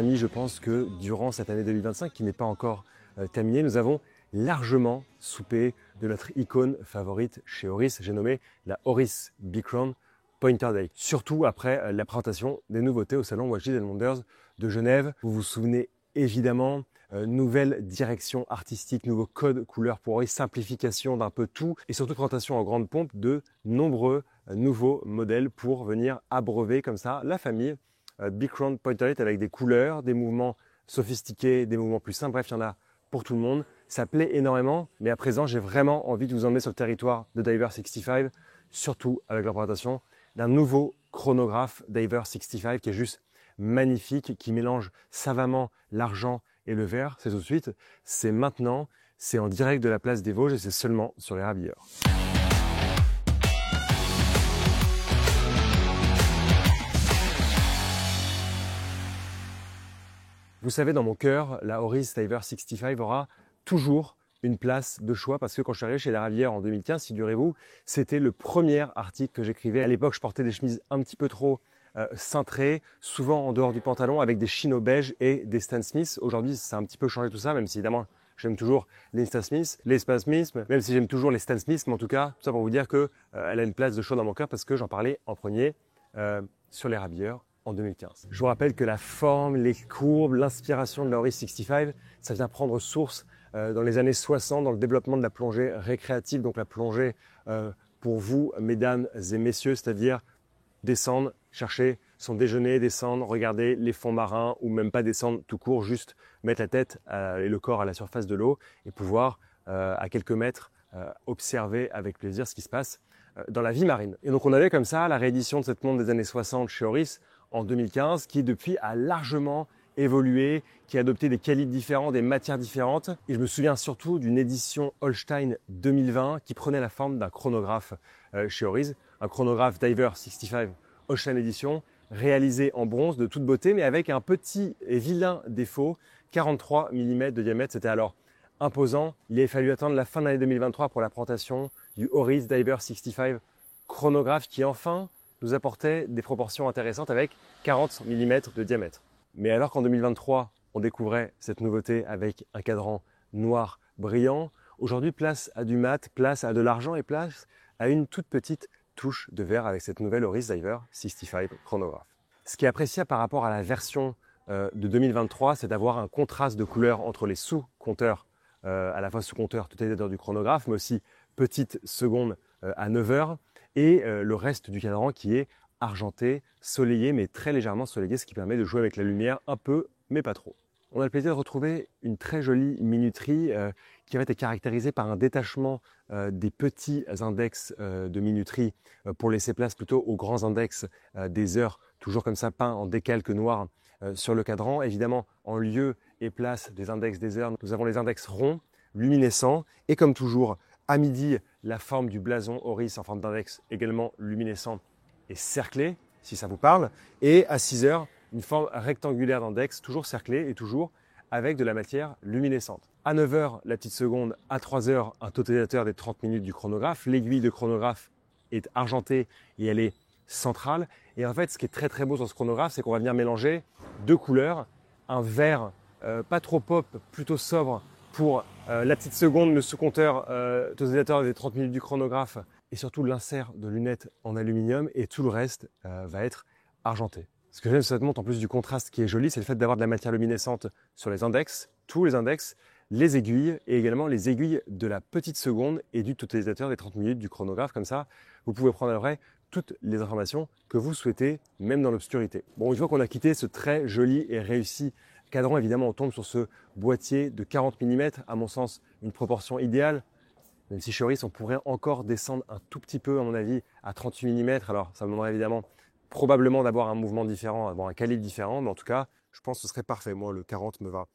amis, je pense que durant cette année 2025, qui n'est pas encore terminée, nous avons largement soupé de notre icône favorite chez Oris. J'ai nommé la Oris Big Round Pointer Day. Surtout après la présentation des nouveautés au salon Watches and Wonders de Genève. Vous vous souvenez évidemment, nouvelle direction artistique, nouveau code couleur pour Oris, simplification d'un peu tout et surtout présentation en grande pompe de nombreux nouveaux modèles pour venir abreuver comme ça la famille Big Round Pointer Day avec des couleurs, des mouvements sophistiqués, des mouvements plus simples. Bref, il y en a pour tout le monde. Ça plaît énormément, mais à présent, j'ai vraiment envie de vous emmener sur le territoire de Diver 65, surtout avec la présentation d'un nouveau chronographe Diver 65 qui est juste magnifique, qui mélange savamment l'argent et le vert. C'est tout de suite, c'est maintenant, c'est en direct de la place des Vosges et c'est seulement sur les Rabilleurs. Vous savez, dans mon cœur, la Oris Diver 65 aura toujours une place de choix parce que quand je suis arrivé chez la Ravière en 2015, figurez-vous, c'était le premier article que j'écrivais. À l'époque, je portais des chemises un petit peu trop cintrées, souvent en dehors du pantalon avec des chinos beiges et des Stan Smith. Aujourd'hui, ça a un petit peu changé tout ça, même si évidemment, j'aime toujours les Stan Smith, même si j'aime toujours les Stan Smith, mais en tout cas, tout ça pour vous dire que elle a une place de choix dans mon cœur parce que j'en parlais en premier sur les Ravieurs en 2015. Je vous rappelle que la forme, les courbes, l'inspiration de la Oris 65, ça vient prendre source dans les années 60 dans le développement de la plongée récréative, donc la plongée pour vous, mesdames et messieurs, c'est-à-dire descendre, chercher son déjeuner, descendre, regarder les fonds marins ou même pas descendre tout court, juste mettre la tête et le corps à la surface de l'eau et pouvoir à quelques mètres observer avec plaisir ce qui se passe dans la vie marine. Et donc on avait comme ça la réédition de cette montre des années 60 chez Oris en 2015 qui depuis a largement évolué, qui a adopté des calibres différents, des matières différentes. Et je me souviens surtout d'une édition Holstein 2020 qui prenait la forme d'un chronographe chez Oris, un chronographe Diver 65 Holstein Edition, réalisé en bronze de toute beauté, mais avec un petit et vilain défaut, 43 mm de diamètre. C'était alors imposant. Il a fallu attendre la fin de l'année 2023 pour la présentation du Oris Diver 65 chronographe qui enfin nous apportait des proportions intéressantes avec 40 mm de diamètre. Mais alors qu'en 2023, on découvrait cette nouveauté avec un cadran noir brillant, aujourd'hui place à du mat, place à de l'argent et place à une toute petite touche de vert avec cette nouvelle Oris Diver 65 chronographe. Ce qui est appréciable par rapport à la version de 2023, c'est d'avoir un contraste de couleurs entre les sous-compteurs, à la fois sous-compteurs totalisateurs du chronographe, mais aussi petite seconde à 9 heures, et le reste du cadran qui est argenté, soleillé, mais très légèrement soleillé, ce qui permet de jouer avec la lumière un peu, mais pas trop. On a le plaisir de retrouver une très jolie minuterie qui va être caractérisée par un détachement des petits index de minuterie pour laisser place plutôt aux grands index des heures, toujours comme ça peint en décalque noir sur le cadran. Évidemment, en lieu et place des index des heures, nous avons les index ronds, luminescents, et comme toujours, à midi, la forme du blason Oris en forme d'index également luminescent et cerclé, si ça vous parle, et à 6 heures, une forme rectangulaire d'index, toujours cerclée et toujours avec de la matière luminescente. À 9 heures, la petite seconde, à 3 heures, un totalisateur des 30 minutes du chronographe. L'aiguille de chronographe est argentée et elle est centrale. Et en fait, ce qui est très très beau sur ce chronographe, c'est qu'on va venir mélanger deux couleurs, un vert pas trop pop, plutôt sobre pour la petite seconde, le sous-compteur totalisateur des 30 minutes du chronographe et surtout l'insert de lunettes en aluminium et tout le reste va être argenté. Ce que j'aime sur cette montre, en plus du contraste qui est joli, c'est le fait d'avoir de la matière luminescente sur les index, tous les index, les aiguilles et également les aiguilles de la petite seconde et du totalisateur des 30 minutes du chronographe. Comme ça, vous pouvez prendre à vrai toutes les informations que vous souhaitez, même dans l'obscurité. Bon, une fois qu'on a quitté ce très joli et réussi cadran, évidemment, on tombe sur ce boîtier de 40 mm, à mon sens, une proportion idéale. Même si chez Oris, on pourrait encore descendre un tout petit peu, à mon avis, à 38 mm. Alors, ça me demanderait évidemment probablement d'avoir un mouvement différent, d'avoir un calibre différent, mais en tout cas, je pense que ce serait parfait. Moi, le 40 me va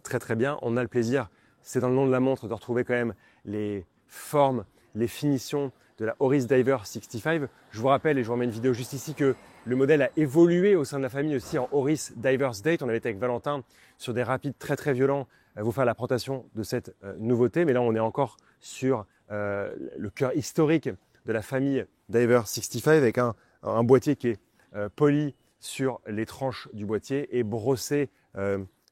très très bien. On a le plaisir, c'est dans le nom de la montre, de retrouver quand même les formes, les finitions de la Oris Diver 65. Je vous rappelle, et je vous remets une vidéo juste ici, que le modèle a évolué au sein de la famille aussi en Oris Divers Date. On avait été avec Valentin sur des rapides très très violents, vous faire la présentation de cette nouveauté. Mais là, on est encore sur le cœur historique de la famille Diver 65 avec un boîtier qui est poli sur les tranches du boîtier et brossé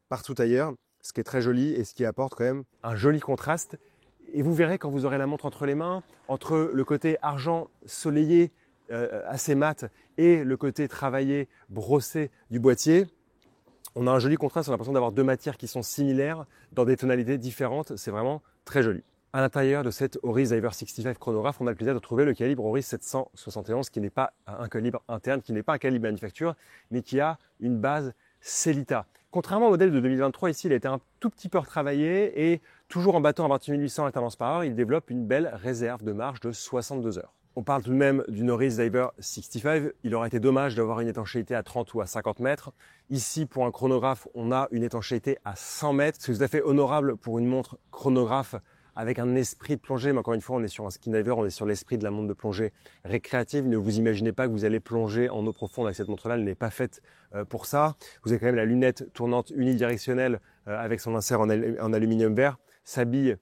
partout ailleurs, ce qui est très joli et ce qui apporte quand même un joli contraste. Et vous verrez quand vous aurez la montre entre les mains, entre le côté argent soleillé, assez mat, et le côté travaillé, brossé du boîtier, on a un joli contraste, on a l'impression d'avoir deux matières qui sont similaires dans des tonalités différentes. C'est vraiment très joli. À l'intérieur de cette Oris Diver 65 chronographe, on a le plaisir de trouver le calibre Oris 771 qui n'est pas un calibre interne, qui n'est pas un calibre manufacture, mais qui a une base Sellita. Contrairement au modèle de 2023, ici, il a été un tout petit peu retravaillé et toujours en battant à 28800 alternance par heure, il développe une belle réserve de marge de 62 heures. On parle tout de même d'une Oris Diver 65. Il aurait été dommage d'avoir une étanchéité à 30 ou à 50 mètres. Ici, pour un chronographe, on a une étanchéité à 100 mètres. C'est tout à fait honorable pour une montre chronographe avec un esprit de plongée. Mais encore une fois, on est sur un skin diver, on est sur l'esprit de la montre de plongée récréative. Ne vous imaginez pas que vous allez plonger en eau profonde avec cette montre-là. Elle n'est pas faite pour ça. Vous avez quand même la lunette tournante unidirectionnelle avec son insert en aluminium vert. Sa bille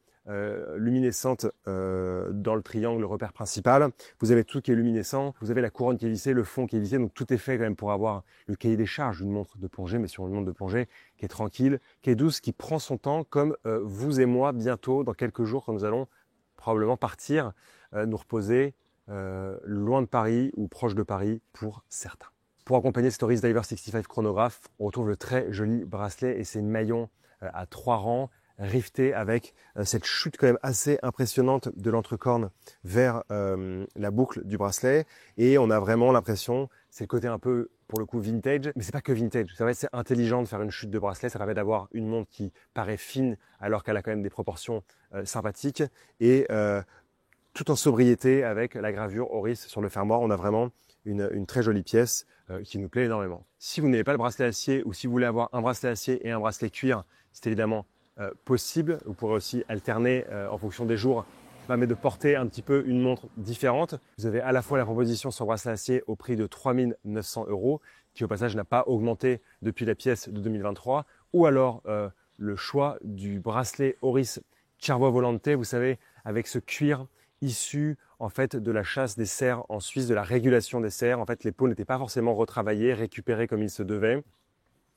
luminescente dans le triangle, le repère principal. Vous avez tout qui est luminescent, vous avez la couronne qui est vissée, le fond qui est vissé, donc tout est fait quand même pour avoir le cahier des charges d'une montre de plongée, mais sur une montre de plongée qui est tranquille, qui est douce, qui prend son temps, comme vous et moi bientôt, dans quelques jours, quand nous allons probablement partir nous reposer loin de Paris ou proche de Paris pour certains. Pour accompagner cette Oris Diver 65 chronographe, on retrouve le très joli bracelet et c'est une maillon à 3 rangs, rifté avec cette chute quand même assez impressionnante de l'entrecorne vers la boucle du bracelet et on a vraiment l'impression, c'est le côté un peu pour le coup vintage, mais c'est pas que vintage, c'est vrai, c'est intelligent de faire une chute de bracelet, ça permet d'avoir une montre qui paraît fine alors qu'elle a quand même des proportions sympathiques et tout en sobriété avec la gravure Oris sur le fermoir, on a vraiment une très jolie pièce qui nous plaît énormément. Si vous n'avez pas le bracelet acier ou si vous voulez avoir un bracelet acier et un bracelet cuir, c'est évidemment possible. Vous pourrez aussi alterner en fonction des jours. Ça permet de porter un petit peu une montre différente. Vous avez à la fois la proposition sur bracelet acier au prix de 3 900 €, qui au passage n'a pas augmenté depuis la pièce de 2023, ou alors le choix du bracelet Oris Cervo Volante, vous savez, avec ce cuir issu en fait de la chasse des cerfs en Suisse, de la régulation des cerfs. En fait, les peaux n'étaient pas forcément retravaillées, récupérées comme il se devait.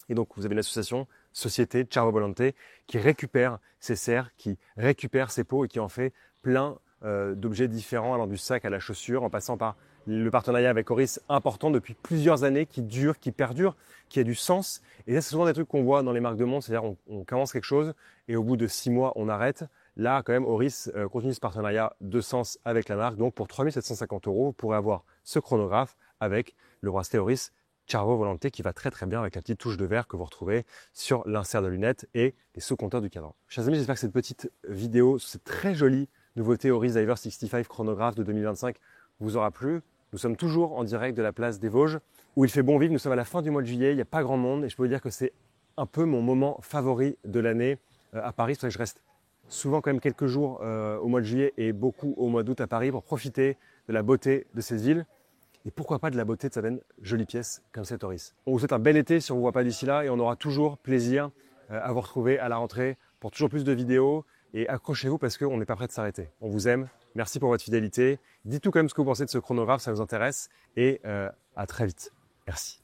Et donc, vous avez une association, société, Cervo Volante, qui récupère ces cerfs, qui récupère ces peaux et qui en fait plein d'objets différents, allant du sac à la chaussure, en passant par le partenariat avec Oris important depuis plusieurs années, qui dure, qui perdure, qui a du sens. Et ça, c'est souvent des trucs qu'on voit dans les marques de montres, c'est-à-dire on commence quelque chose et au bout de 6 mois, on arrête. Là, quand même, Oris continue ce partenariat de sens avec la marque. Donc, pour 3 750 €, vous pourrez avoir ce chronographe avec le bracelet Oris Cervo Volante qui va très très bien avec la petite touche de verre que vous retrouvez sur l'insert de lunettes et les sous-compteurs du cadran. Chers amis, j'espère que cette petite vidéo sur cette très jolie nouveauté Oris Diver 65 chronographe de 2025 vous aura plu. Nous sommes toujours en direct de la place des Vosges où il fait bon vivre. Nous sommes à la fin du mois de juillet, il n'y a pas grand monde et je peux vous dire que c'est un peu mon moment favori de l'année à Paris. C'est pour ça que je reste souvent quand même quelques jours au mois de juillet et beaucoup au mois d'août à Paris pour profiter de la beauté de cette ville. Et pourquoi pas de la beauté de certaines jolies pièces comme cette Oris. On vous souhaite un bel été si on ne vous voit pas d'ici là et on aura toujours plaisir à vous retrouver à la rentrée pour toujours plus de vidéos. Et accrochez-vous parce qu'on n'est pas prêt de s'arrêter. On vous aime. Merci pour votre fidélité. Dites-nous quand même ce que vous pensez de ce chronographe, ça nous intéresse. Et à très vite. Merci.